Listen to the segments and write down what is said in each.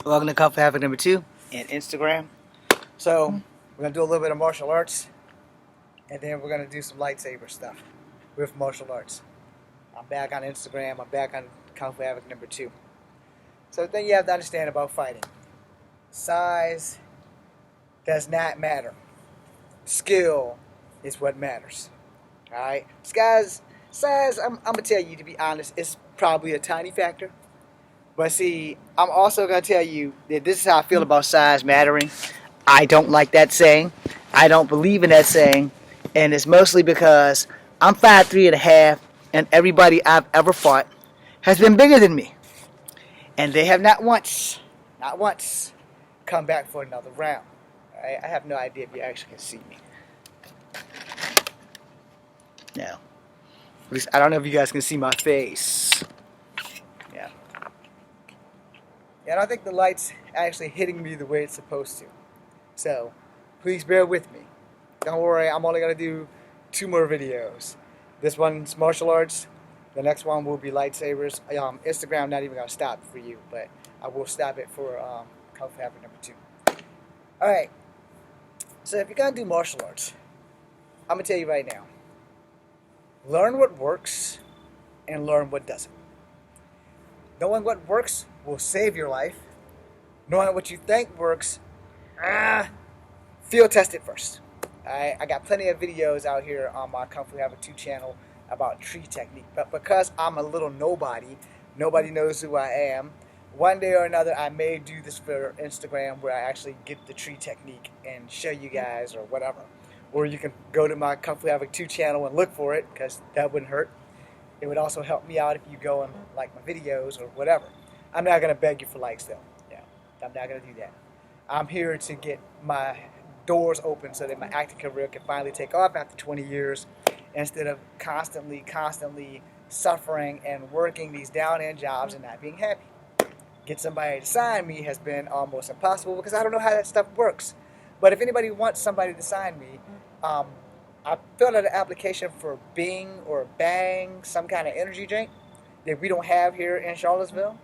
Welcome to Kung Fu Havoc number 2 and Instagram. So we're gonna do a little bit of martial arts, and then we're gonna do some lightsaber stuff with martial arts. I'm back on Instagram. I'm back on Kung Fu Havoc number 2. So the thing you have to understand about fighting: size does not matter. Skill is what matters. All right, size. I'm gonna tell you, to be honest, it's probably a tiny factor. But see, I'm also going to tell you that this is how I feel about size mattering. I don't like that saying. I don't believe in that saying. And it's mostly because I'm 5'3.5", and everybody I've ever fought has been bigger than me. And they have not once, come back for another round. Right? I have no idea if you actually can see me. No. At least I don't know if you guys can see my face. Yeah. I don't think the light's actually hitting me the way it's supposed to. So, please bear with me. Don't worry, I'm only going to do 2 more videos. This one's martial arts. The next one will be lightsabers. Instagram not even going to stop for you, but I will stop it for Kung Fu Havoc number 2. Alright, so if you're going to do martial arts, I'm going to tell you right now. Learn what works and learn what doesn't. Knowing what works will save your life. Knowing what you think works, field test it first. I got plenty of videos out here on my Kung Fu Havoc 2 channel about tree technique. But because I'm a little nobody knows who I am. One day or another, I may do this for Instagram where I actually get the tree technique and show you guys or whatever. Or you can go to my Kung Fu Havoc 2 channel and look for it, because that wouldn't hurt. It would also help me out if you go and like my videos or whatever. I'm not going to beg you for likes, though. Yeah, I'm not going to do that. I'm here to get my doors open so that my acting career can finally take off after 20 years instead of constantly suffering and working these down-end jobs and not being happy. Get somebody to sign me has been almost impossible because I don't know how that stuff works. But if anybody wants somebody to sign me, I filled out an application for Bing or Bang, some kind of energy drink that we don't have here in Charlottesville.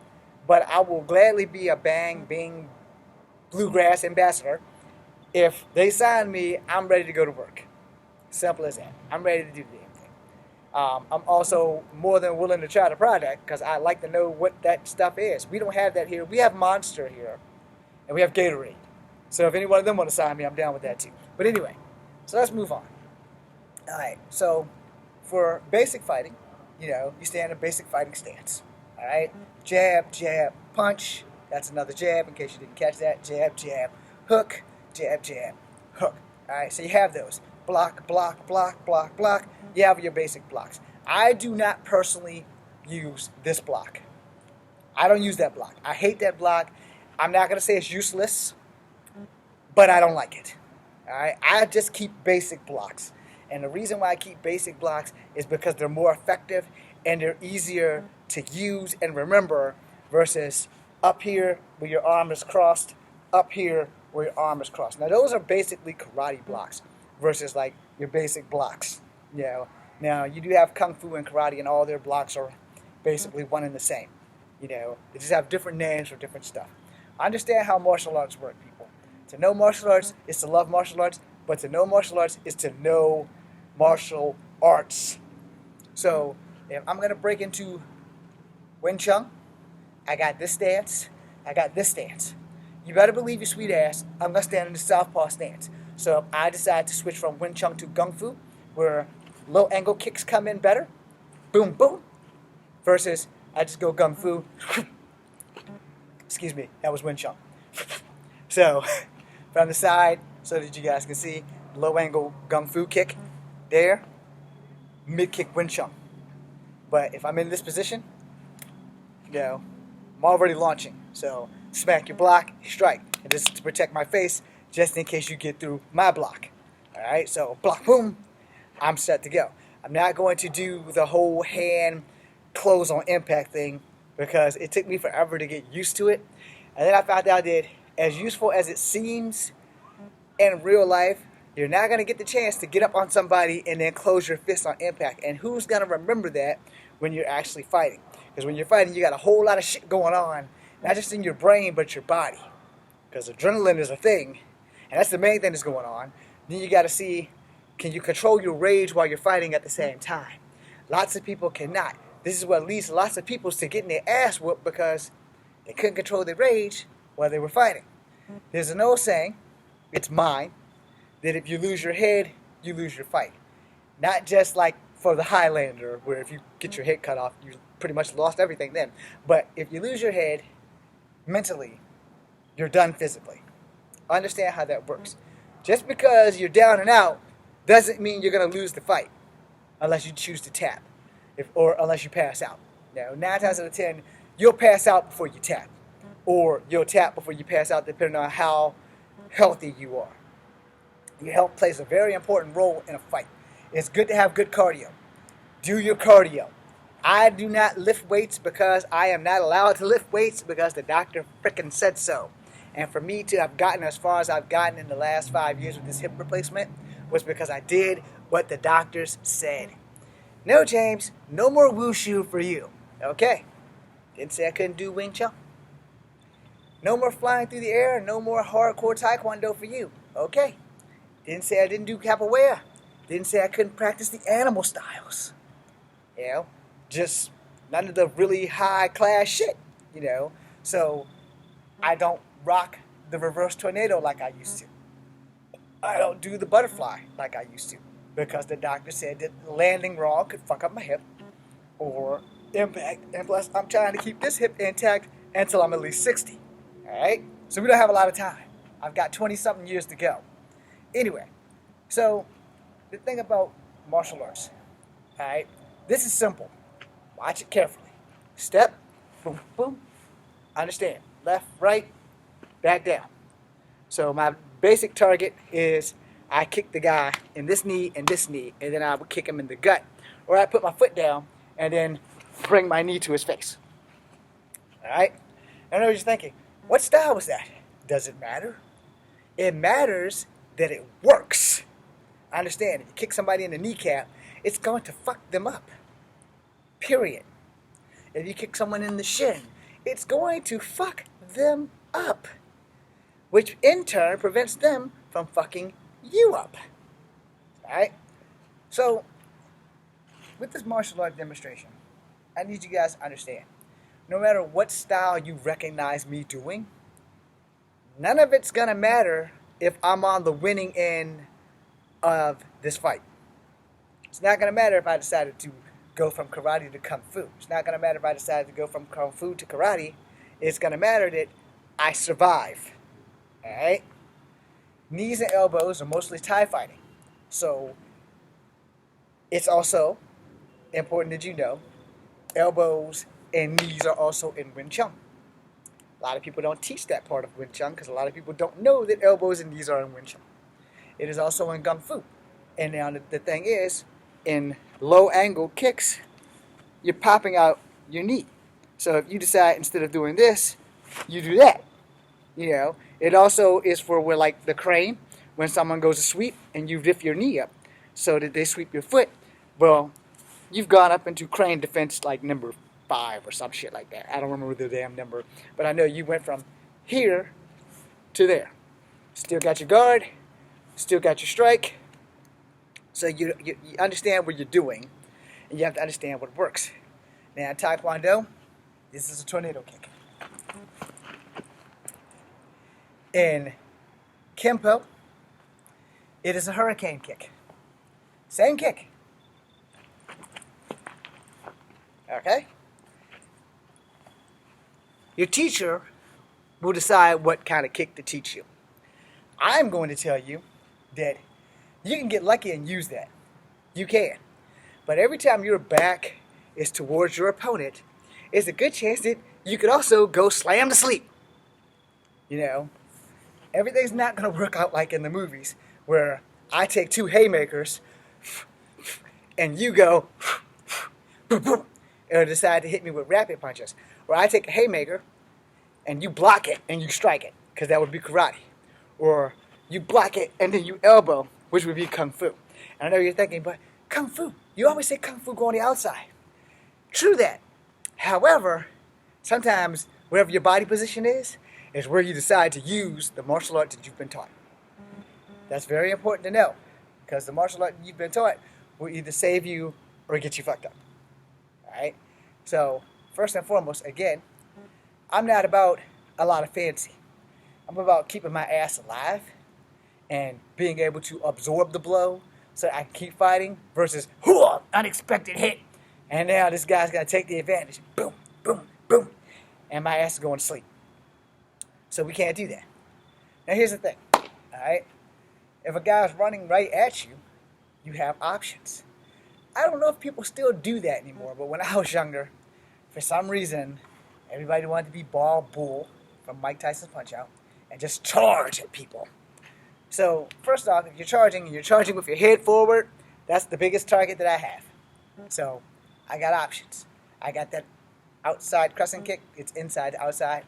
But I will gladly be a Bang, Bing, Bluegrass ambassador. If they sign me, I'm ready to go to work. Simple as that. I'm ready to do the damn thing. I'm also more than willing to try the product because I like to know what that stuff is. We don't have that here. We have Monster here, and we have Gatorade. So if any one of them want to sign me, I'm down with that too. But anyway, so let's move on. Alright, so for basic fighting, you stay in a basic fighting stance. Alright? Jab, jab, punch. That's another jab in case you didn't catch that. Jab, jab, hook, jab, jab, hook. Alright, so you have those. Block, block, block, block, block. You have your basic blocks. I do not personally use this block. I don't use that block. I hate that block. I'm not going to say it's useless, but I don't like it. Alright? I just keep basic blocks. And the reason why I keep basic blocks is because they're more effective and they're easier to use and remember versus up here where your arm is crossed, up here where your arm is crossed. Now those are basically karate blocks versus like your basic blocks. Now you do have kung fu and karate, and all their blocks are basically one and the same. They just have different names for different stuff. I understand how martial arts work, people. To know martial arts is to love martial arts, but to know martial arts is to know martial arts. So, if I'm going to break into Wing Chun, I got this stance, I got this stance. You better believe your sweet ass, I'm going to stand in the southpaw stance. So if I decide to switch from Wing Chun to Kung Fu, where low angle kicks come in better, boom, boom, versus I just go Kung Fu, excuse me, that was Wing Chun. So, from the side, so that you guys can see, low angle Kung Fu kick, there, mid kick Wing Chun. But if I'm in this position, I'm already launching. So, smack your block, strike. And this is to protect my face, just in case you get through my block. Alright, so block, boom, I'm set to go. I'm not going to do the whole hand close on impact thing because it took me forever to get used to it. And then I found out that as useful as it seems in real life, you're not going to get the chance to get up on somebody and then close your fist on impact. And who's going to remember that when you're actually fighting? Because when you're fighting, you got a whole lot of shit going on. not just in your brain, but your body. Because adrenaline is a thing, and that's the main thing that's going on. Then you got to see, can you control your rage while you're fighting at the same time? Lots of people cannot. This is what leads lots of people to getting their ass whooped because they couldn't control their rage while they were fighting. There's an old saying, it's mine, that if you lose your head, you lose your fight. Not just like for the Highlander, where if you get your head cut off, you pretty much lost everything then. But if you lose your head mentally, you're done physically. Understand how that works. Just because you're down and out doesn't mean you're going to lose the fight unless you choose to tap or unless you pass out. Now, 9 times out of 10, you'll pass out before you tap. Or you'll tap before you pass out depending on how healthy you are. Your health plays a very important role in a fight. It's good to have good cardio. Do your cardio. I do not lift weights because I am not allowed to lift weights because the doctor frickin' said so. And for me to have gotten as far as I've gotten in the last 5 years with this hip replacement was because I did what the doctors said. No, James, no more wushu for you. Okay. Didn't say I couldn't do Wing Chun. No more flying through the air, no more hardcore taekwondo for you. Okay. Didn't say I didn't do capoeira. Didn't say I couldn't practice the animal styles. You know, just none of the really high class shit, you know. So I don't rock the reverse tornado like I used to. I don't do the butterfly like I used to because the doctor said that landing wrong could fuck up my hip or impact. And plus, I'm trying to keep this hip intact until I'm at least 60. All right? So we don't have a lot of time. I've got 20-something years to go. Anyway, so the thing about martial arts, all right, this is simple. Watch it carefully. Step, boom, boom. Understand. Left, right, back down. So my basic target is I kick the guy in this knee, and then I would kick him in the gut. Or I put my foot down and then bring my knee to his face. All right? I know what you're thinking. What style was that? Does it matter? It matters that it works. I understand. If you kick somebody in the kneecap, it's going to fuck them up. Period. If you kick someone in the shin, it's going to fuck them up. Which in turn prevents them from fucking you up. Alright? So, with this martial art demonstration, I need you guys to understand. No matter what style you recognize me doing, none of it's going to matter if I'm on the winning end of this fight. It's not going to matter if I decided to go from karate to kung fu. It's not going to matter if I decided to go from kung fu to karate. It's going to matter that I survive. Alright? Knees and elbows are mostly Thai fighting. So, it's also important that you know elbows and knees are also in Wing Chun. A lot of people don't teach that part of Wing Chun because a lot of people don't know that elbows and knees are in Wing Chun. It is also in Kung Fu. And now the thing is, in low angle kicks, you're popping out your knee. So if you decide instead of doing this, you do that. You know, it also is for where like the crane, when someone goes to sweep and you lift your knee up so that they sweep your foot. Well, you've gone up into crane defense like number 5 or some shit like that. I don't remember the damn number, but I know you went from here to there. Still got your guard, still got your strike. So you understand what you're doing, and you have to understand what works. Now, in Taekwondo, this is a tornado kick. In Kempo, it is a hurricane kick. Same kick. Okay? Your teacher will decide what kind of kick to teach you. I'm going to tell you that you can get lucky and use that. You can. But every time your back is towards your opponent, it's a good chance that you could also go slam to sleep. You know, everything's not going to work out like in the movies where I take 2 haymakers and you go and decide to hit me with rapid punches. Or I take a haymaker and you block it and you strike it, because that would be karate. Or you block it and then you elbow, which would be kung fu. And I know you're thinking, but kung fu, you always say kung fu go on the outside. True that. However, sometimes wherever your body position is where you decide to use the martial art that you've been taught. That's very important to know, because the martial art you've been taught will either save you or get you fucked up. Alright? So, first and foremost, again, I'm not about a lot of fancy. I'm about keeping my ass alive and being able to absorb the blow so I can keep fighting versus unexpected hit. And now this guy's going to take the advantage. Boom, boom, boom. And my ass is going to sleep. So we can't do that. Now here's the thing. Alright? If a guy's running right at you, you have options. I don't know if people still do that anymore, but when I was younger, for some reason, everybody wanted to be Ball Bull from Mike Tyson's Punch-Out and just charge at people. So, first off, if you're charging with your head forward, that's the biggest target that I have. So, I got options. I got that outside crescent kick. It's inside to outside.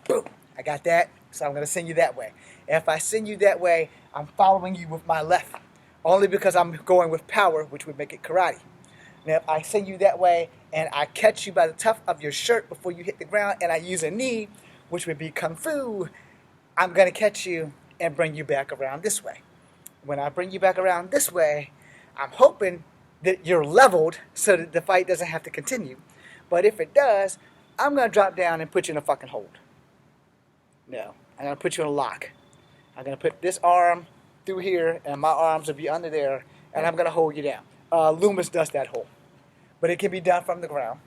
Boom. I got that, so I'm going to send you that way. If I send you that way, I'm following you with my left. Only because I'm going with power, which would make it karate. Now, if I send you that way and I catch you by the tuft of your shirt before you hit the ground and I use a knee, which would be kung fu, I'm going to catch you and bring you back around this way. When I bring you back around this way, I'm hoping that you're leveled so that the fight doesn't have to continue. But if it does, I'm going to drop down and put you in a fucking hold. No, I'm going to put you in a lock. I'm going to put this arm through here, and my arms will be under there, and I'm going to hold you down. Loomis does that hold. But it can be done from the ground.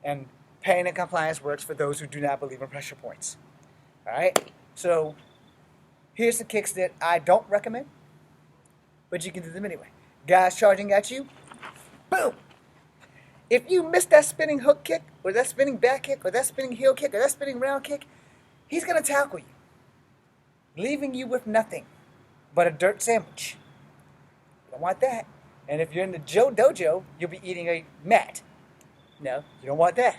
And pain and compliance works for those who do not believe in pressure points. Alright? So, here's the kicks that I don't recommend, but you can do them anyway. Guys charging at you, boom! If you miss that spinning hook kick, or that spinning back kick, or that spinning heel kick, or that spinning round kick, he's going to tackle you, leaving you with nothing but a dirt sandwich. You don't want that. And if you're in the dojo, you'll be eating a mat. No, you don't want that.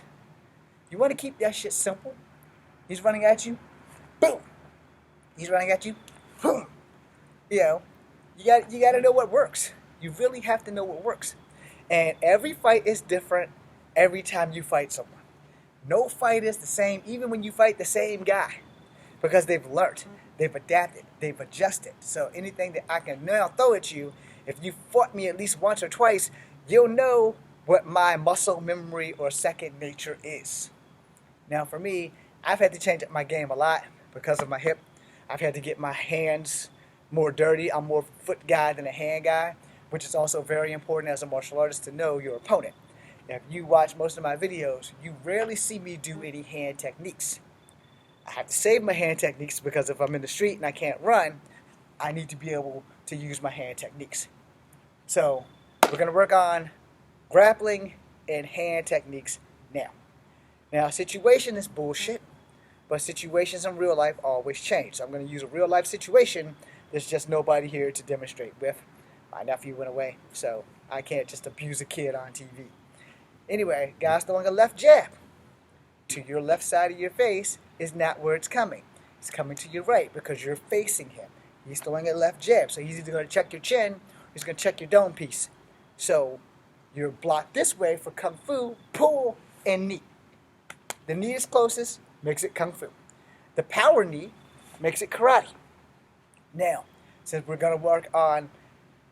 You want to keep that shit simple. He's running at you, boom. He's running at you, boom. You know, you got to know what works. You really have to know what works. And every fight is different every time you fight someone. No fight is the same, even when you fight the same guy, because they've learned, they've adapted, they've adjusted. So anything that I can now throw at you, if you fought me at least once or twice, you'll know what my muscle memory or second nature is. Now for me, I've had to change up my game a lot because of my hip. I've had to get my hands more dirty. I'm more a foot guy than a hand guy, which is also very important as a martial artist to know your opponent. If you watch most of my videos, you rarely see me do any hand techniques. I have to save my hand techniques because if I'm in the street and I can't run, I need to be able to use my hand techniques. So we're going to work on grappling and hand techniques now. Now, situation is bullshit, but situations in real life always change. So I'm going to use a real life situation. There's just nobody here to demonstrate with. My nephew went away, so I can't just abuse a kid on TV. Anyway, guys throwing a left jab to your left side of your face is not where it's coming. It's coming to your right because you're facing him. He's throwing a left jab, so he's either going to check your chin or he's going to check your dome piece. So you're blocked this way for kung fu, pull, and knee. The knee is closest, makes it kung fu. The power knee makes it karate. Now, since we're going to work on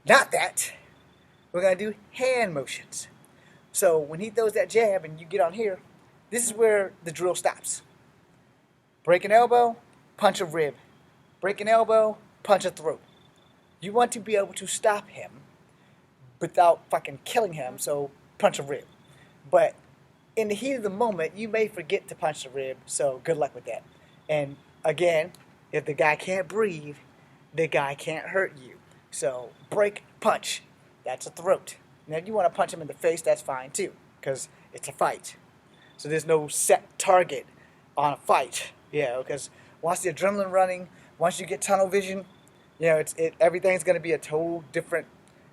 not that, we're going to do hand motions. So when he throws that jab and you get on here, this is where the drill stops. Break an elbow, punch a rib. Break an elbow, punch a throat. You want to be able to stop him without fucking killing him, so punch a rib. But in the heat of the moment, you may forget to punch the rib, so good luck with that. And again, if the guy can't breathe, the guy can't hurt you. So break, punch, that's a throat. Now if you want to punch him in the face, that's fine too, because it's a fight. So there's no set target on a fight. Yeah, because once the adrenaline running, once you get tunnel vision, you know, everything's going to be a total different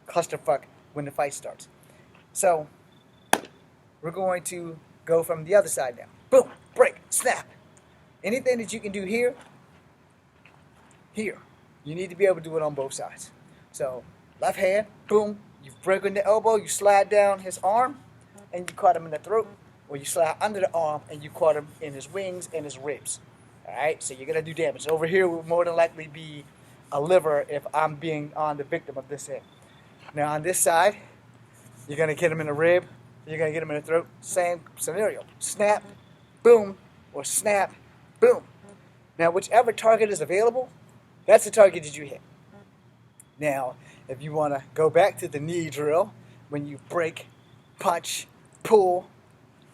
clusterfuck when the fight starts. So we're going to go from the other side now. Boom, break, snap. Anything that you can do here, you need to be able to do it on both sides. So left hand, boom, you've broken the elbow, you slide down his arm, and you caught him in the throat. or you slide under the arm and you caught him in his wings and his ribs. All right, so you're gonna do damage. Over here will more than likely be a liver if I'm being on the victim of this hit. Now on this side, you're gonna get him in the rib, you're gonna get him in the throat. Same scenario. Snap, boom, or snap, boom. Now whichever target is available, that's the target that you hit. Now, if you want to go back to the knee drill, when you break, punch, pull,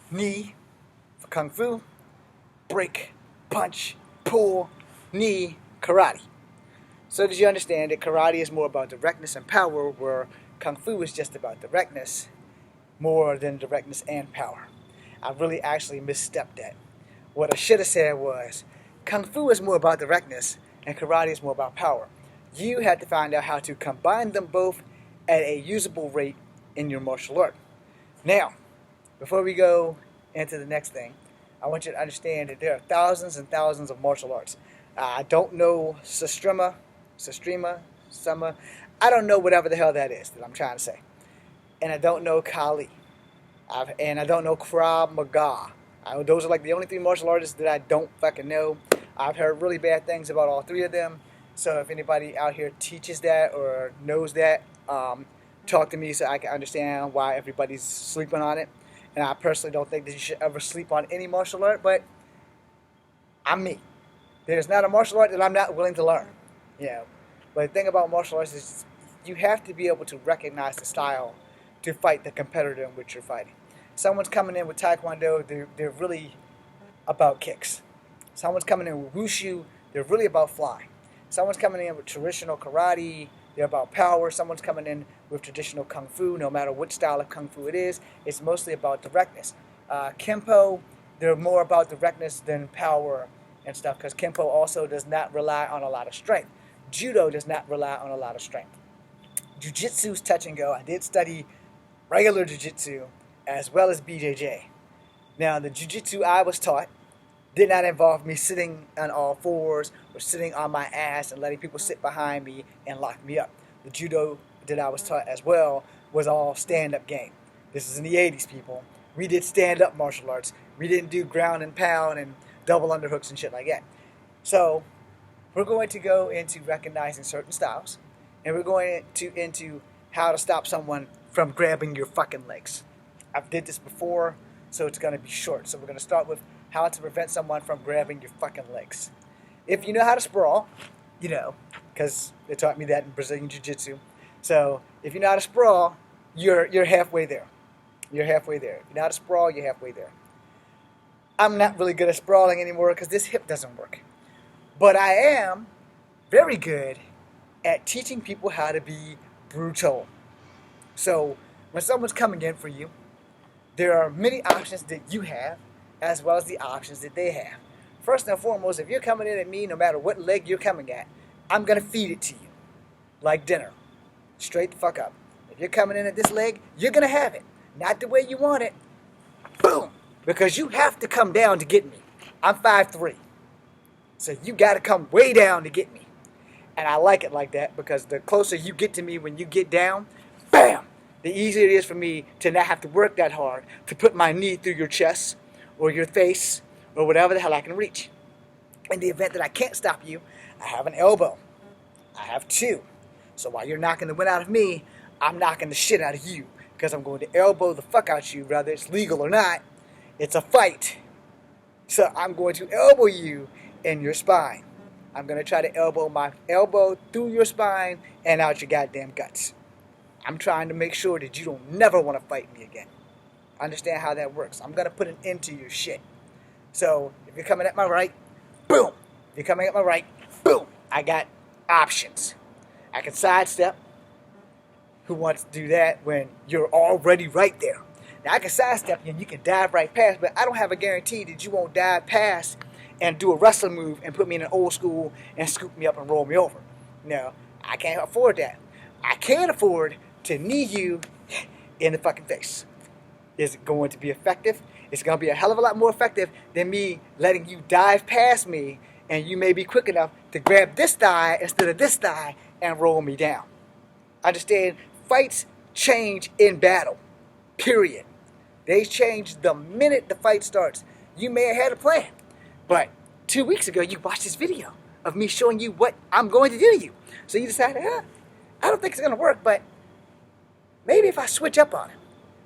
knee for Kung Fu, break, punch, pull, knee, karate. So did you understand that karate is more about directness and power, where Kung Fu is just about directness more than directness and power? I really actually misstepped that. What I should have said was, Kung Fu is more about directness and karate is more about power. You have to find out how to combine them both at a usable rate in your martial art. Now, before we go into the next thing, I want you to understand that there are thousands and thousands of martial arts. I don't know Sastrima, Summa. I don't know whatever the hell that is that I'm trying to say. And I don't know Kali. And I don't know Krav Maga. Those are like the only three martial artists that I don't fucking know. I've heard really bad things about all three of them. So if anybody out here teaches that or knows that, talk to me so I can understand why everybody's sleeping on it. And I personally don't think that you should ever sleep on any martial art, but I'm me. There's not a martial art that I'm not willing to learn. You know. But the thing about martial arts is you have to be able to recognize the style to fight the competitor in which you're fighting. Someone's coming in with Taekwondo, they're really about kicks. Someone's coming in with Wushu, they're really about flying. Someone's coming in with traditional karate, they're about power. Someone's coming in with traditional Kung Fu, no matter which style of Kung Fu it is, it's mostly about directness. Kempo, they're more about directness than power and stuff, because Kempo also does not rely on a lot of strength. Judo does not rely on a lot of strength. Jiu-Jitsu's touch and go. I did study regular Jiu-Jitsu as well as BJJ. Now, the Jiu-Jitsu I was taught did not involve me sitting on all fours or sitting on my ass and letting people sit behind me and lock me up. The Judo that I was taught as well was all stand-up game. This is in the 80s, people. We did stand-up martial arts. We didn't do ground and pound and double underhooks and shit like that. So we're going to go into recognizing certain styles, and we're going into how to stop someone from grabbing your fucking legs. I've did this before, so it's going to be short. So we're going to start with how to prevent someone from grabbing your fucking legs. If you know how to sprawl, you know, because they taught me that in Brazilian Jiu-Jitsu. So if you know how to sprawl, you're halfway there. You're halfway there. If you know how to sprawl, you're halfway there. I'm not really good at sprawling anymore because this hip doesn't work. But I am very good at teaching people how to be brutal. So when someone's coming in for you, there are many options that you have as well as the options that they have. First and foremost, if you're coming in at me, no matter what leg you're coming at, I'm going to feed it to you like dinner. Straight the fuck up. If you're coming in at this leg, you're going to have it. Not the way you want it. Boom. Because you have to come down to get me. I'm 5'3". So you got to come way down to get me. And I like it like that because the closer you get to me when you get down, bam, the easier it is for me to not have to work that hard to put my knee through your chest or your face or whatever the hell I can reach. In the event that I can't stop you, I have an elbow. I have two. So while you're knocking the wind out of me, I'm knocking the shit out of you because I'm going to elbow the fuck out you, whether it's legal or not. It's a fight. So I'm going to elbow you in your spine. I'm going to try to elbow my elbow through your spine and out your goddamn guts. I'm trying to make sure that you don't never want to fight me again. Understand how that works. I'm going to put an end to your shit. So if you're coming at my right, boom. If you're coming at my right, boom. I got options. I can sidestep. Who wants to do that when you're already right there? Now I can sidestep you and you can dive right past, but I don't have a guarantee that you won't dive past and do a wrestling move and put me in an old school and scoop me up and roll me over. No, I can't afford that. I can afford to knee you in the fucking face. Is it going to be effective? It's going to be a hell of a lot more effective than me letting you dive past me and you may be quick enough to grab this thigh instead of this thigh and roll me down. Understand? Fights change in battle. Period. They change the minute the fight starts. You may have had a plan, but 2 weeks ago you watched this video of me showing you what I'm going to do to you. So you decided, I don't think it's going to work, but maybe if I switch up on him.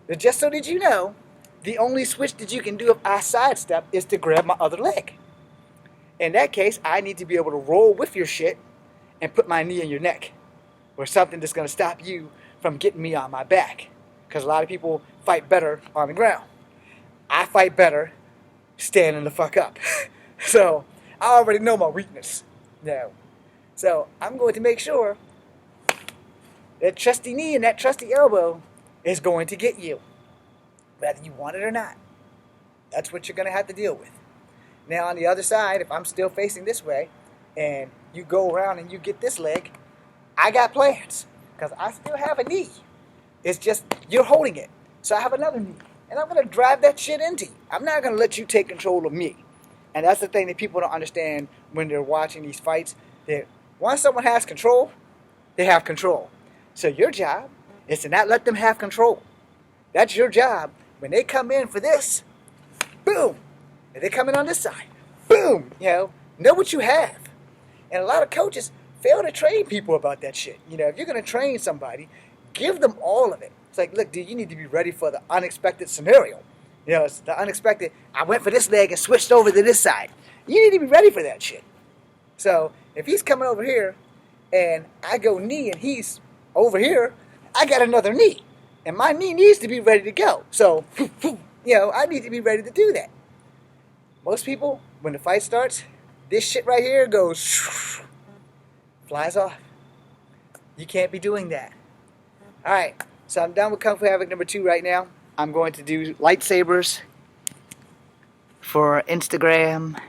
But just so that you know, the only switch that you can do if I sidestep is to grab my other leg. In that case, I need to be able to roll with your shit and put my knee in your neck, or something that's going to stop you from getting me on my back. Because a lot of people fight better on the ground. I fight better standing the fuck up. So I already know my weakness now. So I'm going to make sure that trusty knee and that trusty elbow is going to get you, whether you want it or not. That's what you're going to have to deal with. Now on the other side, if I'm still facing this way and you go around and you get this leg, I got plans because I still have a knee. It's just you're holding it. So I have another knee and I'm going to drive that shit into you. I'm not going to let you take control of me. And that's the thing that people don't understand when they're watching these fights. That once someone has control, they have control. So your job is to not let them have control. That's your job. When they come in for this, boom. If they come in on this side, boom. Know what you have. And a lot of coaches fail to train people about that shit. If you're going to train somebody, give them all of it. It's like, look, dude, you need to be ready for the unexpected scenario. It's the unexpected. I went for this leg and switched over to this side. You need to be ready for that shit. So if he's coming over here and I go knee and he's over here, I got another knee. And my knee needs to be ready to go. So, I need to be ready to do that. Most people, when the fight starts, this shit right here goes, flies off. You can't be doing that. All right, so I'm done with Kung Fu Havoc number 2 right now. I'm going to do lightsabers for Instagram.